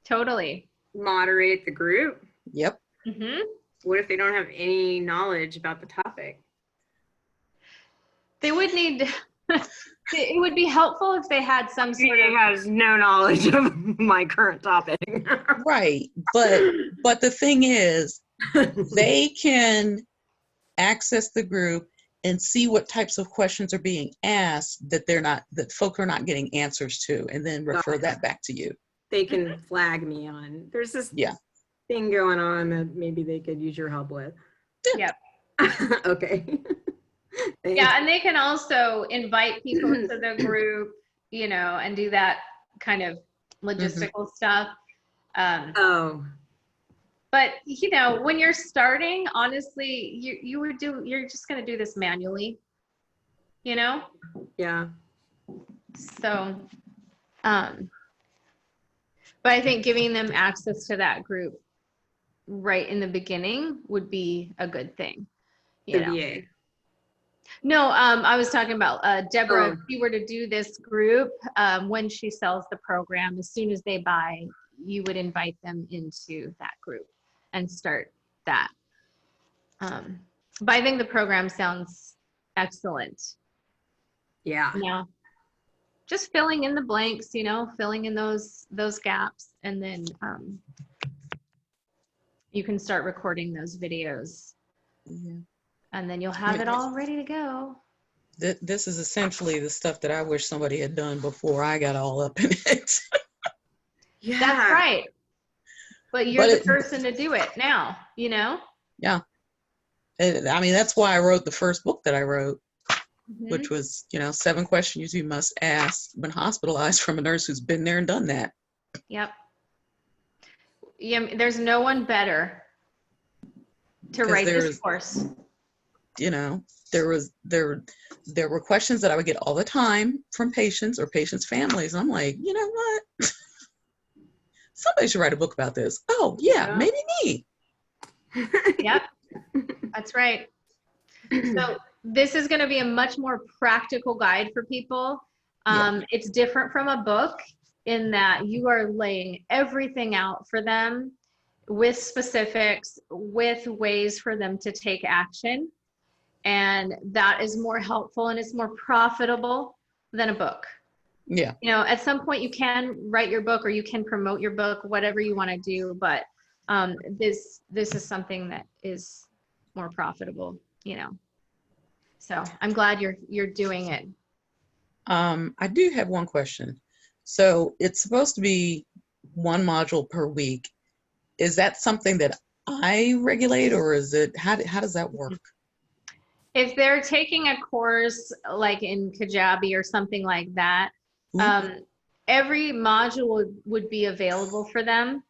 Totally. Moderate the group? Yep. Mm-hmm. What if they don't have any knowledge about the topic? They would need, it would be helpful if they had some sort VA of, has no knowledge of my current topic. Right. But the thing is, they can access the group and see what types of questions are being asked that folk are not getting answers to, and then refer that back to you. They can flag me on. There's this Yeah. thing going on that maybe they could use your help with. yep. Okay. Yeah, and they can also invite people to the group, you know, and do that kind of logistical stuff. Oh. But you know, when you're starting, honestly, you're just gonna do this manually, you know? Yeah. So, but I think giving them access to that group right in the beginning would be a good thing. You The know? VA. No, I was talking about Deborah. Oh. If she were to do this group, when she sells the program, as soon as they buy, you would invite them into that group and start that. But I think the program sounds excellent. Yeah. Yeah. Just filling in the blanks, you know, filling in those gaps, and then you can start recording those videos. Yeah. And then you'll have it all ready to go. This is essentially the stuff that I wish somebody had done before I got all up in it. Yeah. That's right. But you're the person to do it now, you know? Yeah. I mean, that's why I wrote the first book that I wrote, Mhm. which was, 7 questions you must ask when hospitalized, from a nurse who's been there and done that. Yep. Yeah, there's no one better to write this course. There were questions that I would get all the time from patients or patients' families. And I'm like, you know what? Somebody should write a book about this. Oh, yeah, maybe me. Yep. That's right. So this is going to be a much more practical guide for people. It's different from a book in that you are laying everything out for them with specifics, with ways for them to take action. And that is more helpful and it's more profitable than a book. Yeah. You know, at some point you can write your book or you can promote your book, whatever you want to do. But this is something that is more profitable, you know. So I'm glad you're doing it. I do have one question. So it's supposed to be 1 module per week. Is that something that I regulate, or is it, how does that work? if they're taking a course like in Kajabi or something like that, every module would be available for them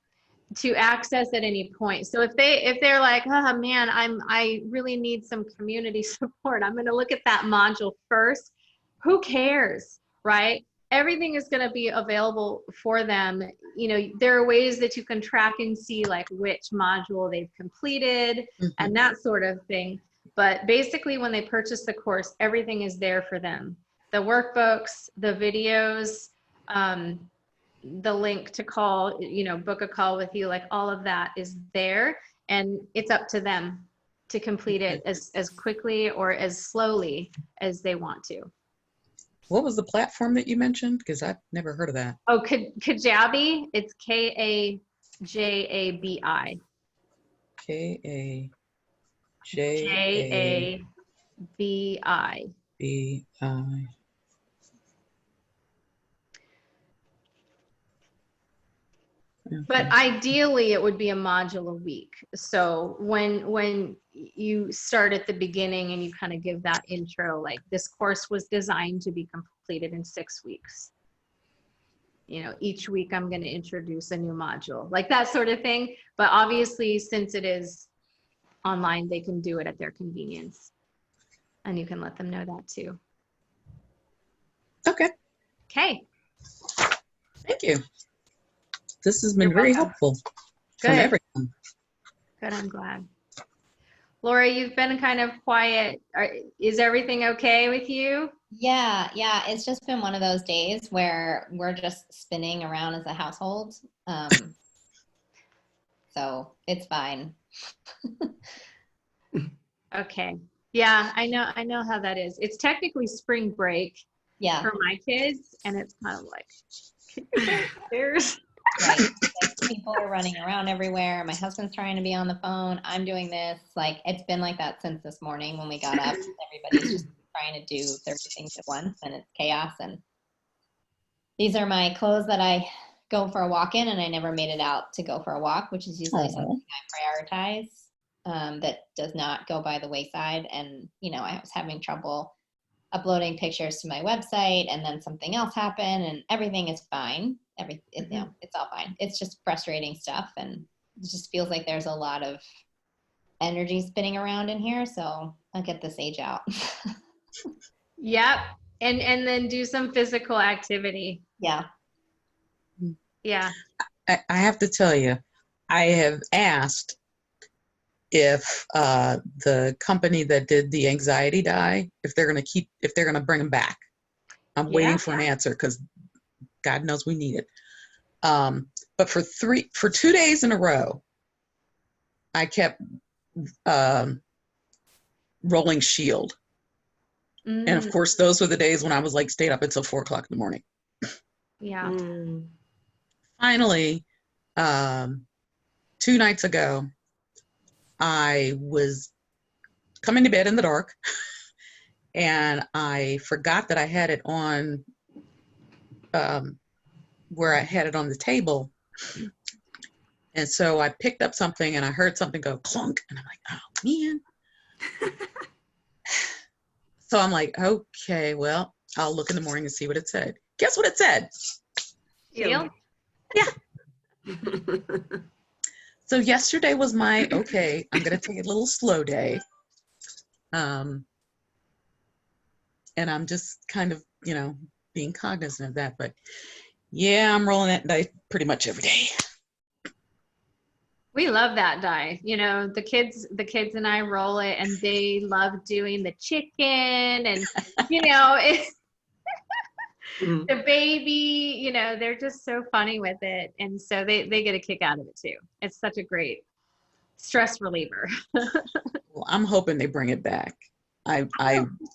to access at any point. So if they're like, oh man, I really need some community support, I'm going to look at that module first. Who cares, right? Everything is going to be available for them. You know, there are ways that you can track and see like which module they've completed and that sort of thing. But basically when they purchase the course, everything is there for them. The workbooks, the videos, the link to call, you know, book a call with you, like all of that is there, and it's up to them to complete it as quickly or as slowly as they want to. What was the platform that you mentioned? Because I've never heard of that. Oh, Kajabi. It's Kajabi. Kajabi. But ideally it would be a module a week. So when you start at the beginning and you kind of give that intro, like this course was designed to be completed in 6 weeks. You know, each week I'm going to introduce a new module, like that sort of thing. But obviously, since it is online, they can do it at their convenience. And you can let them know that too. Okay. Okay. Thank you. This has been You're very welcome. helpful from Good. everyone. Good, I'm glad. Laura, you've been kind of quiet. Is everything okay with you? Yeah, it's just been one of those days where we're just spinning around as a household. So it's fine. Okay. Yeah, I know how that is. It's technically spring break Yeah, for my kids, and it's kind of like, can you go upstairs? right. Like, people are running around everywhere. My husband's trying to be on the phone. I'm doing this. Like, it's been like that since this morning when we got up. Everybody's just trying to do 30 things at once, and it's chaos. And these are my clothes that I go for a walk in, and I never made it out to go for a walk, which is usually something I prioritize. That does not go by the wayside. And, you know, I was having trouble uploading pictures to my website, and then something else happened, and everything is fine. You know, it's all fine. It's just frustrating stuff, and it just feels like there's a lot of energy spinning around in here. So I'll get this age out. Yep. And then do some physical activity. Yeah. Yeah. I have to tell you, I have asked if the company that did the anxiety die, if they're going to bring them back. I'm waiting for an answer because God knows we need it. But for 2 days in a row, I kept rolling Shield. And of course, those were the days when I was like stayed up until 4 o'clock in the morning. Yeah. Finally, 2 nights ago, I was coming to bed in the dark and I forgot that I had it on where I had it on the table. And so I picked up something and I heard something go clunk and I'm like, oh man. So I'm like, okay, well, I'll look in the morning and see what it said. Guess what it said? Shield? Yeah. So yesterday was my, okay, I'm going to take a little slow day. And I'm just kind of, you know, being cognizant of that. But yeah, I'm rolling that dice pretty much every day. We love that die. You know, the kids and I roll it, and they love doing the chicken, and you know, the baby, you know, they're just so funny with it, and so they get a kick out of it too. It's such a great stress reliever. Well, I'm hoping they bring it back. I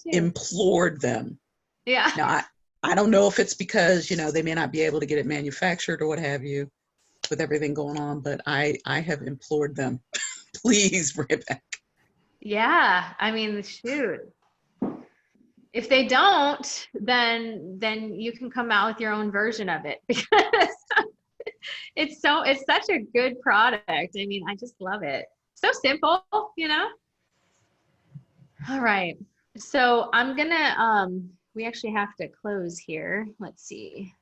implored them. Yeah. Now I don't know if it's because, you know, they may not be able to get it manufactured or what have you with everything going on, but I have implored them, please bring it back. Yeah, I mean, shoot. If they don't, then you can come out with your own version of it, because it's such a good product. I mean, I just love it. So simple, you know? All right. So I'm gonna we actually have to close here. Let's see.